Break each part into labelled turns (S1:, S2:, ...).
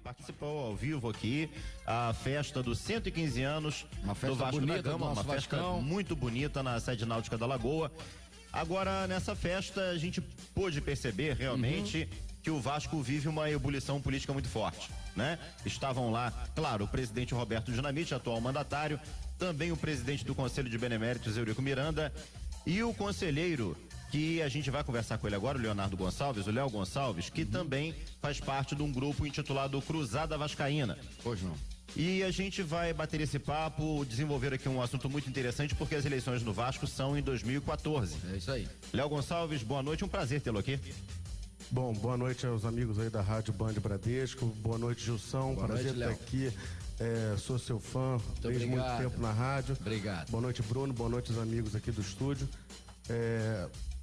S1: participou ao vivo aqui a festa dos 115 anos do Vasco da Gama, uma festa muito bonita na sede náutica da Lagoa. Agora, nessa festa, a gente pôde perceber realmente que o Vasco vive uma ebulição política muito forte, né? Estavam lá, claro, o presidente Roberto Dinamite, atual mandatário, também o presidente do Conselho de Beneméritos, Eurico Miranda, e o conselheiro, que a gente vai conversar com ele agora, o Leonardo Gonçalves, o Léo Gonçalves, que também faz parte de um grupo intitulado Cruzada Vascaína.
S2: Pois não.
S1: E a gente vai bater esse papo, desenvolver aqui um assunto muito interessante, porque as eleições no Vasco são em 2014.
S2: É isso aí.
S1: Léo Gonçalves, boa noite, um prazer tê-lo aqui.
S3: Bom, boa noite aos amigos aí da Rádio Band Bradesco, boa noite, Gilson, prazer estar aqui, sou seu fã desde muito tempo na rádio.
S2: Obrigado.
S3: Boa noite, Bruno, boa noite aos amigos aqui do estúdio.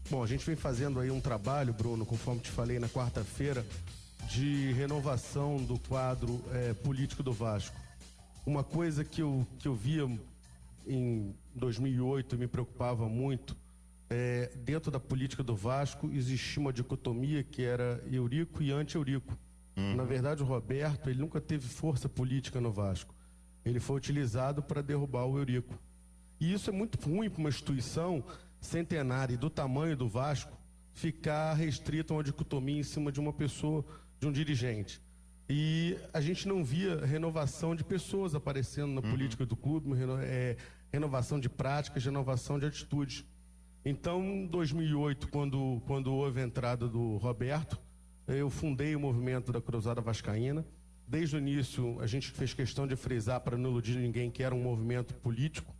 S3: Bom, a gente vem fazendo aí um trabalho, Bruno, conforme te falei na quarta-feira, de renovação do quadro político do Vasco. Uma coisa que eu via em 2008 e me preocupava muito, dentro da política do Vasco existia uma dicotomia que era Eurico e anti-Eurico. Na verdade, o Roberto, ele nunca teve força política no Vasco. Ele foi utilizado para derrubar o Eurico. E isso é muito ruim para uma instituição centenária e do tamanho do Vasco ficar restrito a uma dicotomia em cima de uma pessoa, de um dirigente. E a gente não via renovação de pessoas aparecendo na política do clube, renovação de práticas, renovação de atitudes. Então, em 2008, quando houve a entrada do Roberto, eu fundei o movimento da Cruzada Vascaína. Desde o início, a gente fez questão de frisar, para não iludir ninguém, que era um movimento político,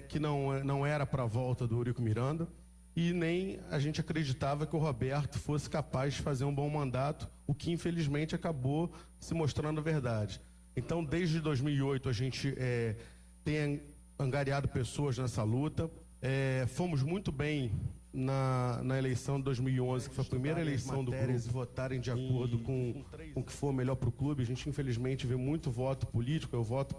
S3: que não era para a volta do Eurico Miranda, e nem a gente acreditava que o Roberto fosse capaz de fazer um bom mandato, o que infelizmente acabou se mostrando a verdade. Então, desde 2008, a gente tem angariado pessoas nessa luta. Fomos muito bem na eleição de 2011, que foi a primeira eleição do grupo, e votarem de acordo com o que for melhor para o clube. A gente, infelizmente, vê muito voto político. Eu voto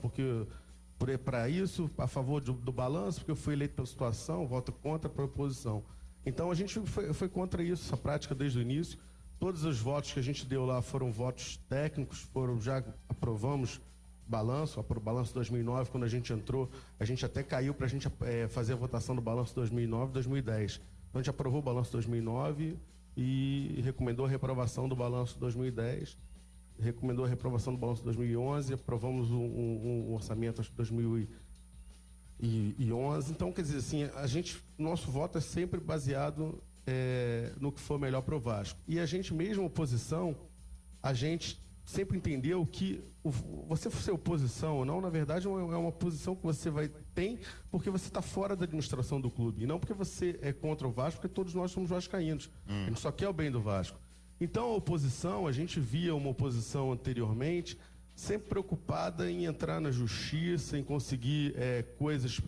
S3: para isso, a favor do balanço, porque eu fui eleito pela situação, voto contra a oposição. Então a gente foi contra isso, essa prática desde o início. Todos os votos que a gente deu lá foram votos técnicos, já aprovamos balanço 2009, quando a gente entrou, a gente até caiu para a gente fazer a votação do balanço 2009 e 2010. Então a gente aprovou o balanço 2009 e recomendou a reprovação do balanço 2010. Recomendou a reprovação do balanço de 2011, aprovamos um orçamento acho que 2011. Então, quer dizer assim, nosso voto é sempre baseado no que for melhor para o Vasco. E a gente mesmo, oposição, a gente sempre entendeu que você ser oposição ou não, na verdade é uma posição que você tem porque você está fora da administração do clube, e não porque você é contra o Vasco, porque todos nós somos vascaínos. A gente só quer o bem do Vasco. Então a oposição, a gente via uma oposição anteriormente sempre preocupada em entrar na justiça, em conseguir coisas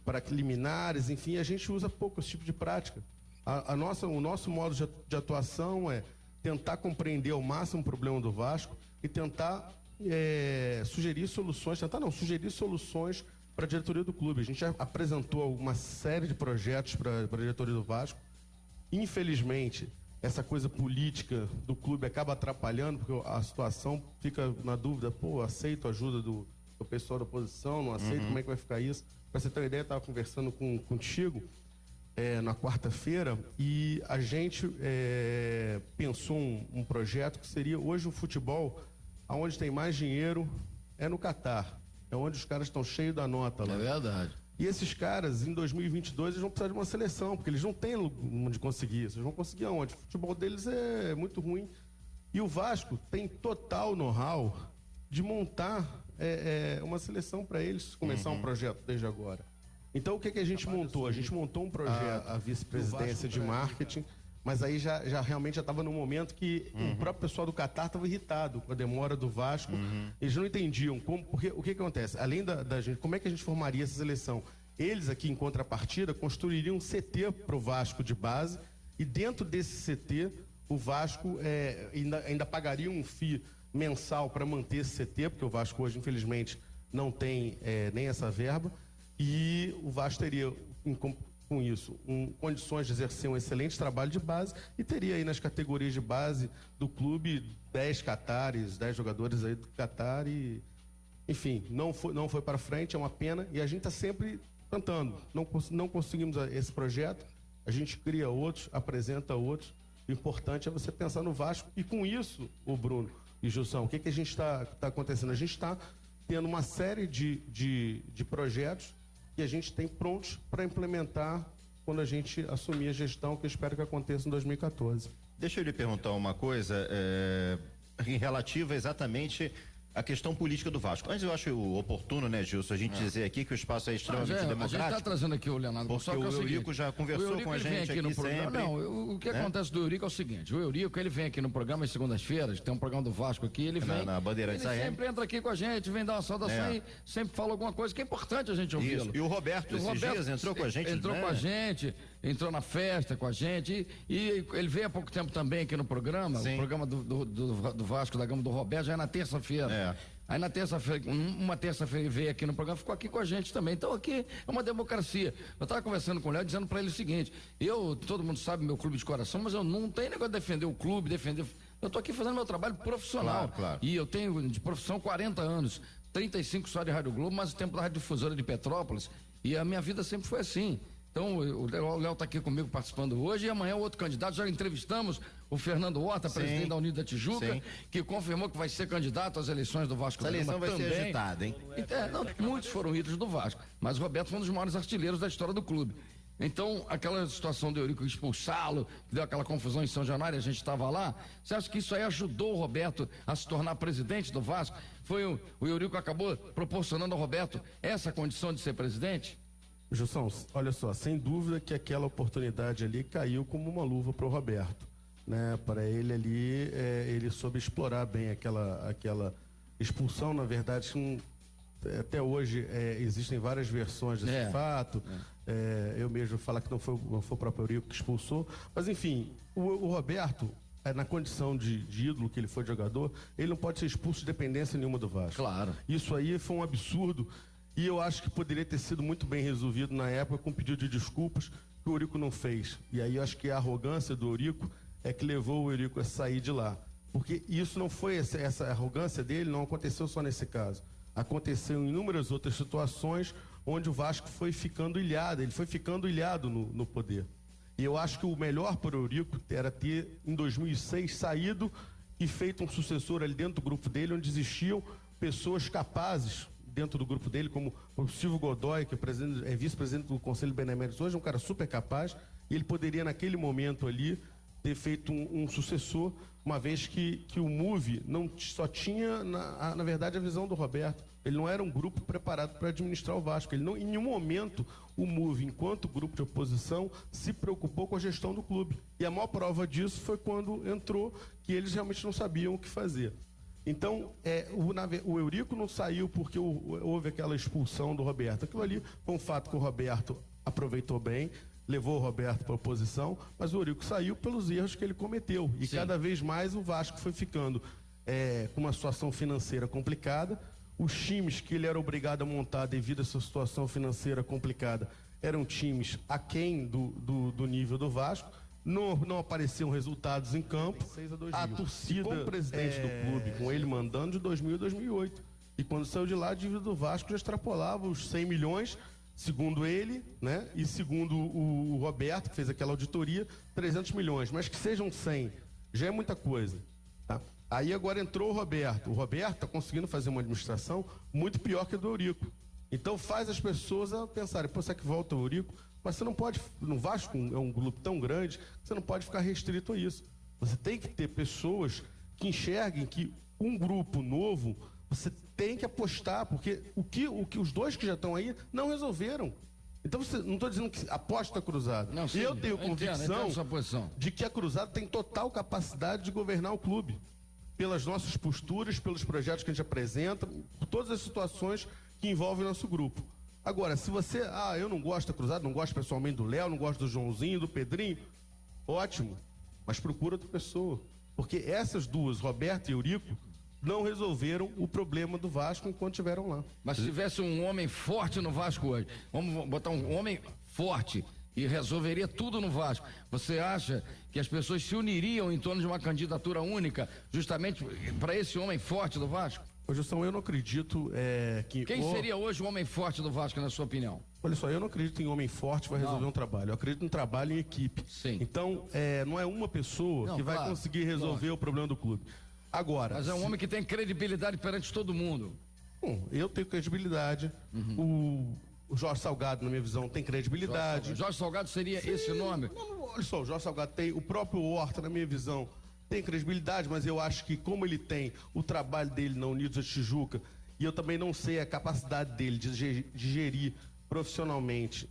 S3: para liminares, enfim, a gente usa pouco esse tipo de prática. O nosso modo de atuação é tentar compreender ao máximo o problema do Vasco e tentar sugerir soluções para a diretoria do clube. A gente já apresentou uma série de projetos para a diretoria do Vasco. Infelizmente, essa coisa política do clube acaba atrapalhando, porque a situação fica na dúvida, aceito a ajuda do pessoal da oposição, não aceito, como é que vai ficar isso? Para você ter uma ideia, eu estava conversando contigo na quarta-feira e a gente pensou um projeto que seria hoje o futebol, aonde tem mais dinheiro é no Catar, é onde os caras estão cheios da nota lá.
S2: É verdade.
S3: E esses caras, em 2022, eles vão precisar de uma seleção, porque eles não têm onde conseguir isso. Eles vão conseguir aonde? O futebol deles é muito ruim. E o Vasco tem total know-how de montar uma seleção para eles começar um projeto desde agora. Então, o que a gente montou? A gente montou um projeto, a vice-presidência de marketing, mas aí já realmente estava no momento que o próprio pessoal do Catar estava irritado com a demora do Vasco. Eles não entendiam porque o que acontece? Além da gente, como é que a gente formaria essa seleção? Eles aqui, em contrapartida, construiriam um CT para o Vasco de base, e dentro desse CT o Vasco ainda pagaria um FII mensal para manter esse CT, porque o Vasco hoje, infelizmente, não tem nem essa verba, e o Vasco teria com isso condições de exercer um excelente trabalho de base e teria aí nas categorias de base do clube 10 jogadores aí do Catar e, enfim, não foi para frente, é uma pena e a gente está sempre tentando, não conseguimos esse projeto, a gente cria outros, apresenta outros, o importante é você pensar no Vasco e com isso, o Bruno e Gilson, o que a gente está acontecendo? A gente está tendo uma série de projetos que a gente tem prontos para implementar quando a gente assumir a gestão, que eu espero que aconteça em 2014.
S1: Deixa eu lhe perguntar uma coisa, em relativa exatamente à questão política do Vasco. Antes eu acho oportuno, né, Gilson, a gente dizer aqui que o espaço é extremamente democrático. A gente
S2: está trazendo aqui o Leonardo
S1: porque o Eurico já conversou com a gente aqui no programa. Sempre,
S2: não, o que acontece do Eurico é o seguinte, o Eurico, ele vem aqui no programa às segundas-feiras, tem um programa do Vasco aqui, ele vem,
S1: na Bandeirantes
S2: ele sempre entra aqui com a gente, vem dar uma saudação e sempre fala alguma coisa que é importante a gente ouvi-lo.
S1: E o Roberto, esses dias, entrou com a gente,
S2: entrou com a gente, entrou na festa com a gente e ele veio há pouco tempo também aqui no programa, o programa do Vasco da Gama do Roberto, já é na terça-feira. Aí na terça-feira, uma terça-feira veio aqui no programa, ficou aqui com a gente também. Então aqui é uma democracia. Eu estava conversando com o Léo, dizendo para ele o seguinte, todo mundo sabe meu clube de coração, mas eu não tenho negócio de defender o clube, eu estou aqui fazendo meu trabalho profissional.
S1: Claro.
S2: E eu tenho de profissão 40 anos, 35 só de Rádio Globo, mas o tempo da Rádio Difusora de Petrópolis, e a minha vida sempre foi assim. Então, o Léo está aqui comigo participando hoje e amanhã o outro candidato, já entrevistamos o Fernando Horta, presidente da Unida Tijuca, que confirmou que vai ser candidato às eleições do Vasco.
S1: Essa eleição vai
S2: também.
S1: ser agitada, hein?
S2: Muitos foram ídolos do Vasco, mas o Roberto foi um dos maiores artilheiros da história do clube. Então, aquela situação do Eurico expulsá-lo, que deu aquela confusão em São Januário, a gente estava lá, você acha que isso aí ajudou o Roberto a se tornar presidente do Vasco? Foi o Eurico acabou proporcionando ao Roberto essa condição de ser presidente?
S3: Gilson, olha só, sem dúvida que aquela oportunidade ali caiu como uma luva para o Roberto, né? Para ele ali, ele soube explorar bem aquela expulsão, na verdade, até hoje existem várias versões desse fato. Eu mesmo falo que não foi o próprio Eurico que expulsou, mas enfim, o Roberto, na condição de ídolo que ele foi jogador, ele não pode ser expulso de dependência nenhuma do Vasco.
S2: Claro.
S3: Isso aí foi um absurdo. E eu acho que poderia ter sido muito bem resolvido na época com um pedido de desculpas que o Eurico não fez. E aí eu acho que a arrogância do Eurico é que levou o Eurico a sair de lá. Porque isso não foi, essa arrogância dele não aconteceu só nesse caso. Aconteceu em inúmeras outras situações onde o Vasco foi ficando ilhado, ele foi ficando ilhado no poder. E eu acho que o melhor para o Eurico era ter, em 2006, saído e feito um sucessor ali dentro do grupo dele, onde existiam pessoas capazes dentro do grupo dele, como o Silvio Godoy, que é vice-presidente do Conselho Beneméritos hoje, um cara super capaz, e ele poderia naquele momento ali ter feito um sucessor, uma vez que o MUVE não só tinha, na verdade, a visão do Roberto. Ele não era um grupo preparado para administrar o Vasco. Ele não, em nenhum momento, o MUVE, enquanto grupo de oposição, se preocupou com a gestão do clube. E a maior prova disso foi quando entrou, que eles realmente não sabiam o que fazer. Então, o Eurico não saiu porque houve aquela expulsão do Roberto. Aquilo ali foi um fato que o Roberto aproveitou bem, levou o Roberto para a oposição, mas o Eurico saiu pelos erros que ele cometeu. E cada vez mais o Vasco foi ficando com uma situação financeira complicada. Os times que ele era obrigado a montar devido a essa situação financeira complicada eram times aquém do nível do Vasco. Não apareciam resultados em campo. A torcida com o presidente do clube, com ele mandando de 2000 a 2008. E quando saiu de lá, a dívida do Vasco já extrapolava os 100 milhões, segundo ele, né? E segundo o Roberto, que fez aquela auditoria, 300 milhões. Mas que sejam 100, já é muita coisa. Tá? Aí agora entrou o Roberto. O Roberto está conseguindo fazer uma administração muito pior que a do Eurico. Então faz as pessoas pensarem, pô, será que volta o Eurico? Mas você não pode, no Vasco é um grupo tão grande, você não pode ficar restrito a isso. Você tem que ter pessoas que enxerguem que um grupo novo, você tem que apostar, porque o que os dois que já estão aí não resolveram. Então, não estou dizendo que aposta cruzada. Não, sim, eu tenho convicção de que a cruzada tem total capacidade de governar o clube. Pelas nossas posturas, pelos projetos que a gente apresenta, por todas as situações que envolvem o nosso grupo. Agora, se você, eu não gosto da cruzada, não gosto pessoalmente do Léo, não gosto do Joãozinho, do Pedrinho, ótimo, mas procura outra pessoa. Porque essas duas, Roberto e Eurico, não resolveram o problema do Vasco enquanto estiveram lá.
S2: Mas se tivesse um homem forte no Vasco hoje, vamos botar um homem forte, e resolveria tudo no Vasco. Você acha que as pessoas se uniriam em torno de uma candidatura única, justamente para esse homem forte do Vasco?
S3: Ô, Gilson, eu não acredito que...
S2: Quem seria hoje o homem forte do Vasco, na sua opinião?
S3: Olha só, eu não acredito em homem forte para resolver um trabalho. Eu acredito em trabalho em equipe.
S2: Sim.
S3: Então, não é uma pessoa que vai conseguir resolver o problema do clube. Agora...
S2: Mas é um homem que tem credibilidade perante todo mundo.
S3: Bom, eu tenho credibilidade. O Jorge Salgado, na minha visão, tem credibilidade.
S2: Jorge Salgado seria esse nome?
S3: Não, olha só, o Jorge Salgado tem, o próprio Horta, na minha visão, tem credibilidade, mas eu acho que como ele tem o trabalho dele na Unidos da Tijuca, e eu também não sei a capacidade dele de gerir profissionalmente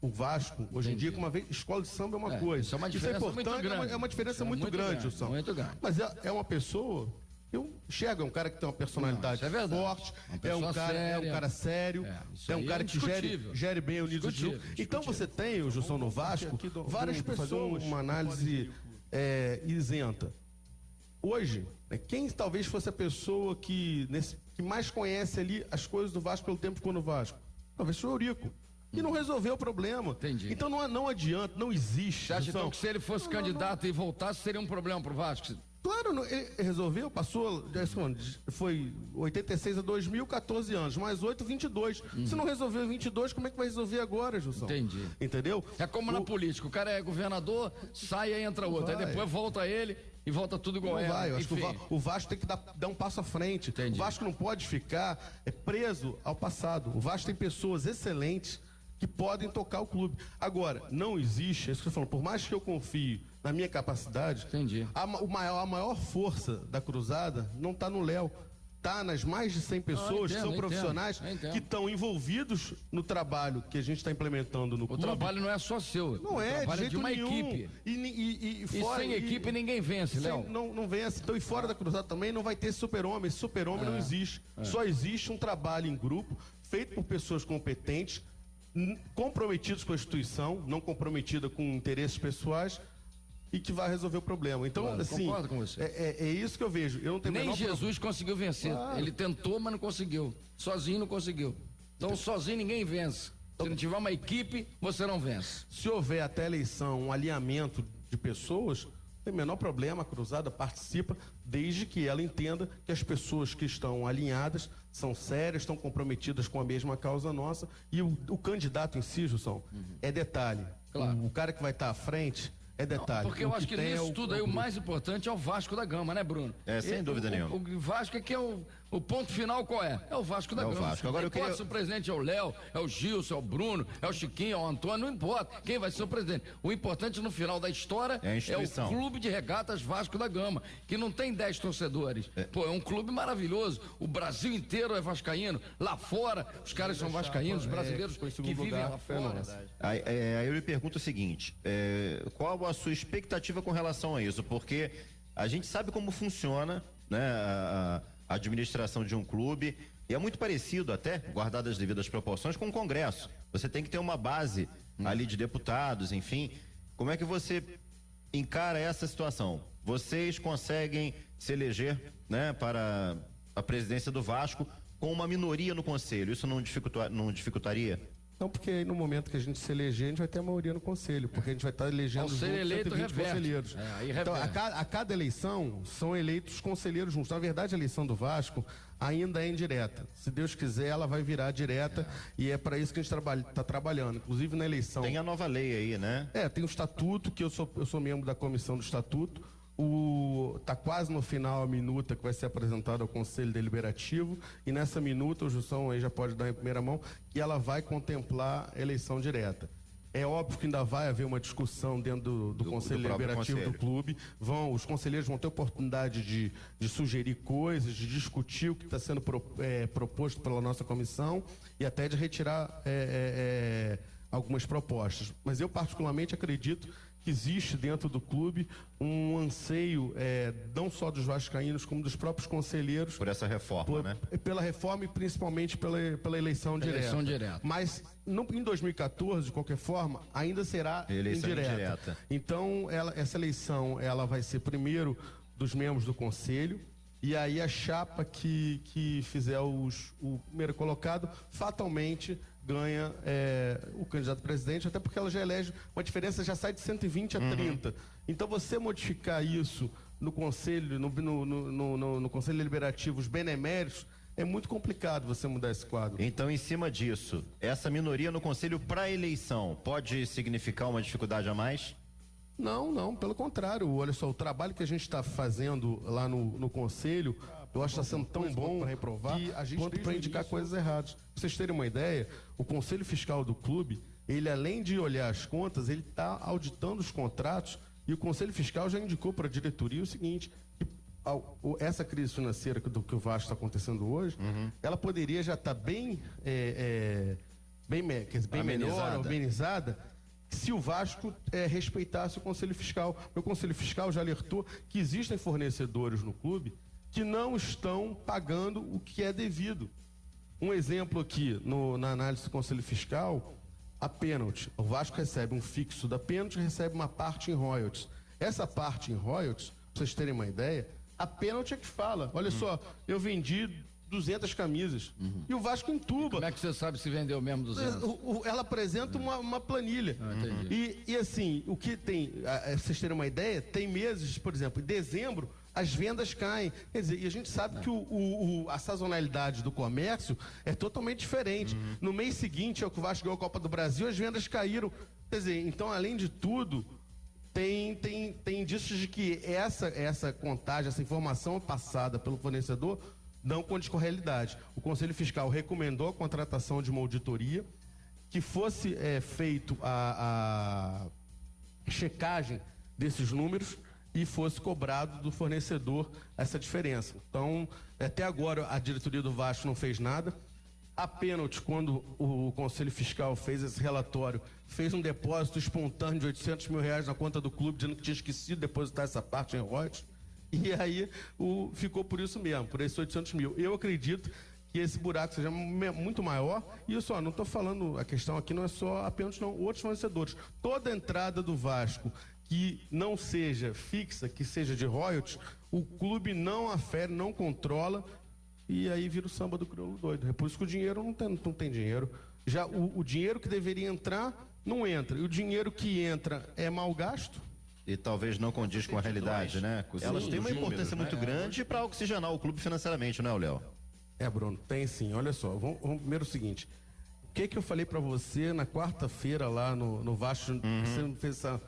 S3: o Vasco, hoje em dia, como uma vez, escola de samba é uma coisa.
S2: Isso é uma diferença muito grande.
S3: É uma diferença muito grande, Wilson.
S2: Muito grande.
S3: Mas é uma pessoa... Eu enxergo, é um cara que tem uma personalidade forte, é um cara sério, é um cara que gere bem o Unidos de Tijuca. Então você tem, o Gilson, no Vasco, várias pessoas, uma análise isenta. Hoje, quem talvez fosse a pessoa que mais conhece ali as coisas do Vasco pelo tempo que ficou no Vasco? Talvez foi o Eurico. E não resolveu o problema.
S2: Entendi.
S3: Então não adianta, não existe.
S2: Você acha então que se ele fosse candidato e voltasse, seria um problema pro Vasco?
S3: Claro, ele resolveu, passou, foi 86 a 2000, 14 anos, mais 8, 22. Se não resolveu em 22, como é que vai resolver agora, Gilson?
S2: Entendi.
S3: Entendeu?
S2: É como na política, o cara é governador, sai e entra outro, aí depois volta ele e volta tudo igual
S3: não vai, eu acho que o Vasco tem que dar um passo à frente.
S2: Entendi.
S3: O Vasco não pode ficar preso ao passado. O Vasco tem pessoas excelentes que podem tocar o clube. Agora, não existe, é isso que eu tô falando, por mais que eu confie na minha capacidade,
S2: entendi.
S3: A maior força da cruzada não está no Léo, está nas mais de 100 pessoas que são profissionais que estão envolvidos no trabalho que a gente está implementando no clube.
S2: O trabalho não é só seu.
S3: Não é, de jeito
S2: de uma
S3: nenhum.
S2: equipe.
S3: E sem
S2: equipe ninguém vence, Léo.
S3: Não vence. Então, e fora da cruzada também não vai ter super-homem. Esse super-homem não existe. Só existe um trabalho em grupo, feito por pessoas competentes, comprometidos com a instituição, não comprometida com interesses pessoais, e que vai resolver o problema. Então, assim,
S2: concordo com você.
S3: É isso que eu vejo. Eu não tenho
S2: Nem Jesus conseguiu vencer. Ele tentou, mas não conseguiu. Sozinho não conseguiu. Então, sozinho ninguém vence. Se não tiver uma equipe, você não vence.
S3: Se houver até a eleição um alinhamento de pessoas, não tem o menor problema, a cruzada participa, desde que ela entenda que as pessoas que estão alinhadas são sérias, estão comprometidas com a mesma causa nossa, e o candidato em si, Gilson, é detalhe. Claro. O cara que vai estar à frente é detalhe.
S2: Não, porque eu acho que nisso tudo aí o mais importante é o Vasco da Gama, né, Bruno?
S1: Sem dúvida nenhuma.
S2: O Vasco é que é o ponto final qual é? É o Vasco da Gama.
S1: Vasco. Agora,
S2: não importa se o presidente é o Léo, é o Gilson, é o Bruno, é o Chiquinho, é o Antônio, não importa quem vai ser o presidente. O importante no final da história é o Clube de Regatas Vasco da Gama, que não tem 10 torcedores. Pô, é um clube maravilhoso. O Brasil inteiro é vascaíno. Lá fora, os caras são vascaínos, brasileiros que vivem lá fora.
S1: Aí eu lhe pergunto o seguinte, qual a sua expectativa com relação a isso? Porque a gente sabe como funciona, né, a administração de um clube, e é muito parecido até, guardadas as devidas proporções, com o Congresso. Você tem que ter uma base ali de deputados, enfim. Como é que você encara essa situação? Vocês conseguem se eleger, né, para a presidência do Vasco com uma minoria no conselho? Isso não dificultaria?
S3: Não, porque aí no momento que a gente se eleger, a gente vai ter a maioria no conselho, porque a gente vai estar elegendo juntos 120 conselheiros. Então, a cada eleição são eleitos conselheiros juntos. Na verdade, a eleição do Vasco ainda é indireta. Se Deus quiser, ela vai virar direta e é para isso que a gente está trabalhando. Inclusive na eleição.
S1: Tem a nova lei aí, né?
S3: Tem o estatuto, que eu sou membro da comissão do estatuto. Tá quase no final a minuta que vai ser apresentada ao Conselho Deliberativo, e nessa minuta o Jussão aí já pode dar em primeira mão que ela vai contemplar a eleição direta. É óbvio que ainda vai haver uma discussão dentro do Conselho Deliberativo do clube. Os conselheiros vão ter oportunidade de sugerir coisas, de discutir o que está sendo proposto pela nossa comissão e até de retirar algumas propostas. Mas eu particularmente acredito que existe dentro do clube um anseio, não só dos vascaínos, como dos próprios conselheiros.
S1: Por essa reforma, né?
S3: Pela reforma e principalmente pela eleição direta. Mas em 2014, de qualquer forma, ainda será indireta. Então, essa eleição ela vai ser primeiro dos membros do conselho, e aí a chapa que fizer o primeiro colocado, fatalmente ganha o candidato a presidente, até porque ela já elege, uma diferença já sai de 120 a 30. Então você modificar isso no Conselho, no Conselho Deliberativo, os beneméritos, é muito complicado você mudar esse quadro.
S1: Então, em cima disso, essa minoria no Conselho para eleição pode significar uma dificuldade a mais?
S3: Não, pelo contrário. Olha só, o trabalho que a gente está fazendo lá no Conselho, eu acho que está sendo tão bom para reprovar quanto para indicar coisas erradas. Pra vocês terem uma ideia, o Conselho Fiscal do clube, ele além de olhar as contas, ele está auditando os contratos, e o Conselho Fiscal já indicou para a diretoria o seguinte, que essa crise financeira que o Vasco está acontecendo hoje, ela poderia já estar bem melhor, organizada, se o Vasco respeitasse o Conselho Fiscal. O Conselho Fiscal já alertou que existem fornecedores no clube que não estão pagando o que é devido. Um exemplo aqui, na análise do Conselho Fiscal, a pênalti. O Vasco recebe um fixo da pênalti, recebe uma parte em royalties. Essa parte em royalties, pra vocês terem uma ideia, a pênalti é que fala. Olha só, eu vendi 200 camisas. E o Vasco entuba.
S2: Como é que você sabe se vendeu mesmo 200?
S3: Ela apresenta uma planilha. E assim, o que tem, vocês terem uma ideia, tem meses, por exemplo, em dezembro, as vendas caem. Quer dizer, e a gente sabe que a sazonalidade do comércio é totalmente diferente. No mês seguinte, é o que o Vasco ganhou a Copa do Brasil, as vendas caíram. Quer dizer, então, além de tudo, tem indícios de que essa contagem, essa informação passada pelo fornecedor não condiz com a realidade. O Conselho Fiscal recomendou a contratação de uma auditoria, que fosse feito a checagem desses números e fosse cobrado do fornecedor essa diferença. Então, até agora a diretoria do Vasco não fez nada. A pênalti, quando o Conselho Fiscal fez esse relatório, fez um depósito espontâneo de R$800 mil na conta do clube, dizendo que tinha esquecido de depositar essa parte em royalties. E aí ficou por isso mesmo, por esses 800 mil. Eu acredito que esse buraco seja muito maior. E isso, não estou falando, a questão aqui não é só a pênalti, não, outros fornecedores. Toda entrada do Vasco que não seja fixa, que seja de royalties, o clube não afere, não controla, e aí vira o samba do crioulo doido. É por isso que o dinheiro não tem dinheiro. Já o dinheiro que deveria entrar, não entra. E o dinheiro que entra é mal gasto.
S1: E talvez não condiz com a realidade, né? Elas têm uma importância muito grande para oxigenar o clube financeiramente, não é, Léo?
S3: Bruno, tem sim. Olha só, vamos primeiro o seguinte. O que eu falei para você na quarta-feira lá no Vasco? Você me fez essa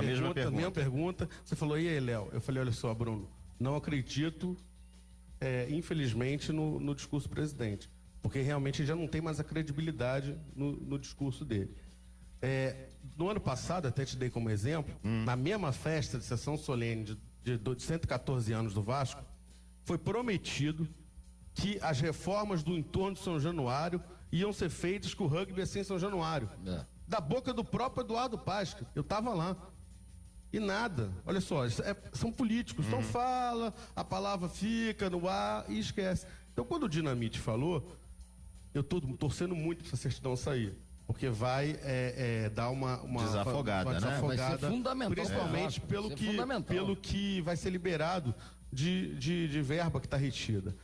S3: mesma pergunta. Você falou, e aí, Léo? Eu falei, olha só, Bruno, não acredito, infelizmente, no discurso do presidente. Porque realmente ele já não tem mais a credibilidade no discurso dele. No ano passado, até te dei como exemplo, na mesma festa de sessão solene de 114 anos do Vasco, foi prometido que as reformas do entorno de São Januário iam ser feitas com o rugby assim em São Januário. Da boca do próprio Eduardo Pasca. Eu estava lá. E nada. Olha só, são políticos. Então fala, a palavra fica no ar e esquece. Então quando o Dinamite falou, eu estou torcendo muito para essa certidão sair. Porque vai dar uma
S1: desafogada, né?
S2: Vai ser fundamental.
S3: Principalmente pelo que vai ser liberado de verba que está retida.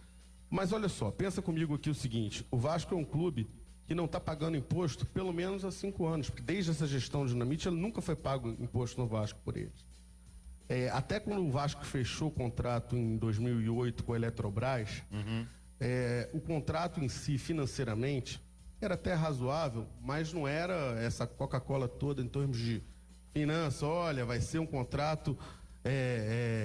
S3: Mas olha só, pensa comigo aqui o seguinte: o Vasco é um clube que não está pagando imposto pelo menos há 5 anos, porque desde essa gestão de Dinamite ele nunca foi pago imposto no Vasco por eles. Até quando o Vasco fechou o contrato em 2008 com a Eletrobras, o contrato em si, financeiramente, era até razoável, mas não era essa Coca-Cola toda em termos de finança. Olha, vai ser um contrato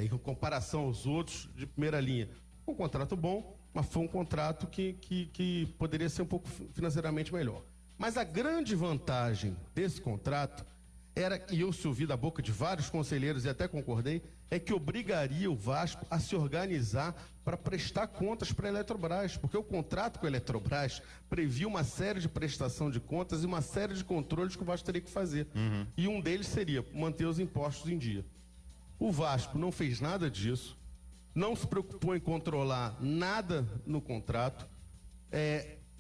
S3: em comparação aos outros de primeira linha. Um contrato bom, mas foi um contrato que poderia ser um pouco financeiramente melhor. Mas a grande vantagem desse contrato era, e eu se ouvi da boca de vários conselheiros e até concordei, é que obrigaria o Vasco a se organizar para prestar contas para a Eletrobras, porque o contrato com a Eletrobras previa uma série de prestação de contas e uma série de controles que o Vasco teria que fazer. E um deles seria manter os impostos em dia. O Vasco não fez nada disso, não se preocupou em controlar nada no contrato.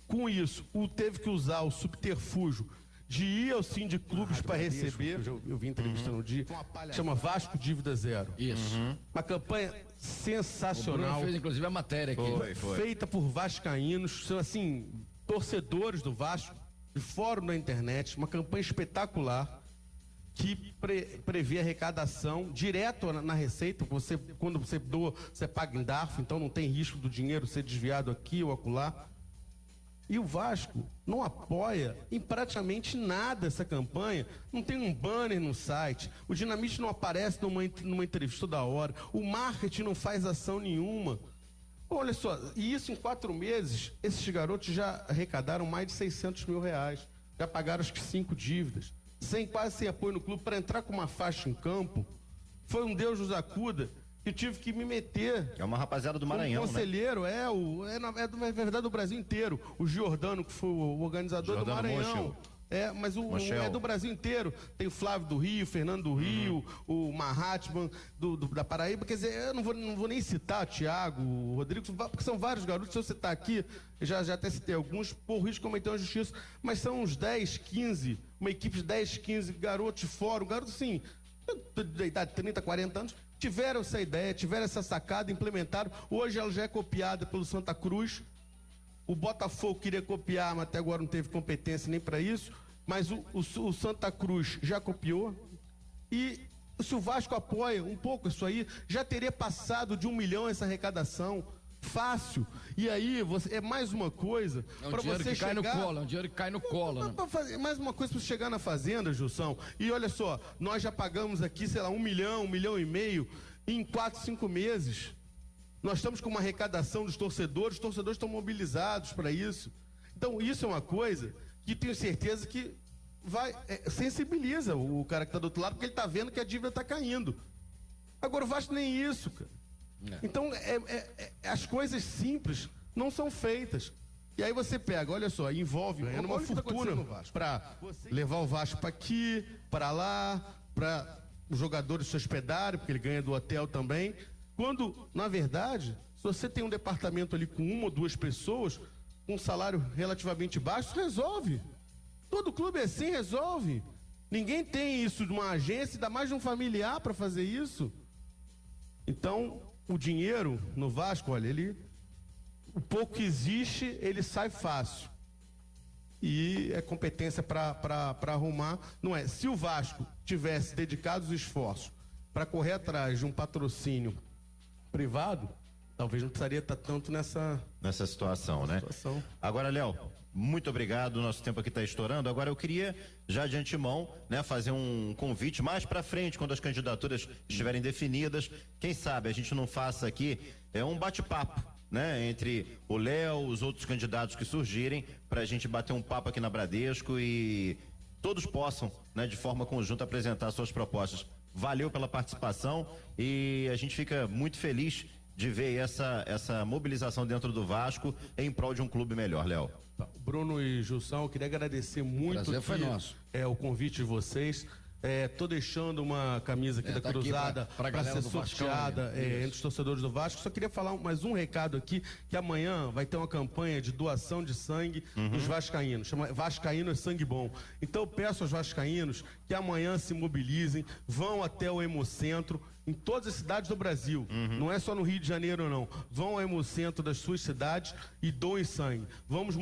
S3: Com isso, teve que usar o subterfúgio de ir ao Sindiclubes para receber. Eu vi entrevista no dia, chama Vasco Dívida Zero.
S2: Isso.
S3: Uma campanha sensacional. O
S2: Bruno fez inclusive a matéria aqui.
S3: Feita por vascaínos, são assim, torcedores do Vasco, de fórum da internet, uma campanha espetacular que prevê arrecadação direto na receita. Quando você doa, você paga em DARF, então não tem risco do dinheiro ser desviado aqui ou acolá. E o Vasco não apoia em praticamente nada essa campanha. Não tem um banner no site. O Dinamite não aparece numa entrevista toda hora. O marketing não faz ação nenhuma. Olha só, e isso em 4 meses, esses garotos já arrecadaram mais de 600 mil reais. Já pagaram acho que 5 dívidas. Quase sem apoio no clube, para entrar com uma faixa em campo. Foi um Deus nos acuda. Eu tive que me meter.
S1: É uma rapaziada do Maranhão,
S3: conselheiro, né? Na verdade do Brasil inteiro. O Giordano, que foi o organizador do Maranhão. Mas é do Brasil inteiro. Tem o Flávio do Rio, Fernando do Rio, o Mahatman da Paraíba. Quer dizer, eu não vou nem citar o Thiago, o Rodrigo, porque são vários garotos. Se eu citar aqui, já até citei alguns, por risco de cometer uma justiça. Mas são uns 10, 15, uma equipe de 10, 15 garotos de fora. Garotos assim, da idade de 30, 40 anos. Tiveram essa ideia, tiveram essa sacada, implementaram. Hoje ela já é copiada pelo Santa Cruz. O Botafogo queria copiar, mas até agora não teve competência nem para isso. Mas o Santa Cruz já copiou. E se o Vasco apoia um pouco isso aí, já teria passado de 1 milhão essa arrecadação. Fácil. E aí, é mais uma coisa.
S2: É um dinheiro que cai no colo, é um dinheiro que cai no colo.
S3: Mais uma coisa para você chegar na fazenda, Gilson. E olha só, nós já pagamos aqui, sei lá, 1 milhão, 1,5 milhão em 4, 5 meses. Nós estamos com uma arrecadação dos torcedores, os torcedores estão mobilizados para isso. Então, isso é uma coisa que tenho certeza que sensibiliza o cara que está do outro lado, porque ele está vendo que a dívida está caindo. Agora, o Vasco nem isso, cara. Então, as coisas simples não são feitas. E aí você pega, olha só, envolve uma fortuna para levar o Vasco para aqui, para lá, para os jogadores se hospedarem, porque ele ganha do hotel também. Quando, na verdade, se você tem um departamento ali com 1 ou 2 pessoas, com um salário relativamente baixo, resolve. Todo clube é assim, resolve. Ninguém tem isso de uma agência, ainda mais de um familiar para fazer isso. Então, o dinheiro no Vasco, olha, o pouco que existe, ele sai fácil. E é competência para arrumar. Não é? Se o Vasco tivesse dedicado os esforços para correr atrás de um patrocínio privado, talvez não precisaria estar tanto nessa
S1: situação, né? Agora, Léo, muito obrigado, nosso tempo aqui está estourando. Agora eu queria, já de antemão, né, fazer um convite mais para frente, quando as candidaturas estiverem definidas, quem sabe a gente não faça aqui um bate-papo, né, entre o Léo, os outros candidatos que surgirem, para a gente bater um papo aqui na Bradesco e todos possam, né, de forma conjunta apresentar suas propostas. Valeu pela participação e a gente fica muito feliz de ver essa mobilização dentro do Vasco em prol de um clube melhor, Léo.
S3: Bruno e Gilson, eu queria agradecer muito.
S2: Prazer foi nosso.
S3: O convite de vocês. Tô deixando uma camisa aqui da Cruzada para ser sorteada entre os torcedores do Vasco. Só queria falar mais um recado aqui, que amanhã vai ter uma campanha de doação de sangue dos vascaínos. Chama Vascaíno é Sangue Bom. Então eu peço aos vascaínos que amanhã se mobilizem, vão até o Hemocentro, em todas as cidades do Brasil. Não é só no Rio de Janeiro, não. Vão ao Hemocentro das suas cidades e doem sangue. Vamos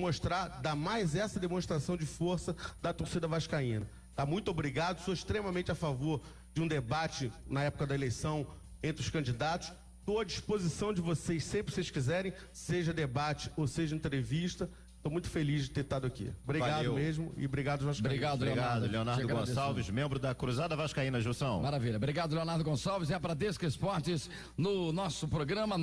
S3: dar mais essa demonstração de força da torcida vascaína. Tá, muito obrigado, sou extremamente a favor de um debate na época da eleição entre os candidatos. Estou à disposição de vocês, sempre que vocês quiserem, seja debate ou seja entrevista. Estou muito feliz de ter estado aqui. Obrigado mesmo e obrigado, Vascaíno.
S1: Obrigado, Leonardo Gonçalves, membro da Cruzada Vascaína, Gilson.
S2: Maravilha, obrigado, Leonardo Gonçalves e a Bradesco Esportes no nosso programa.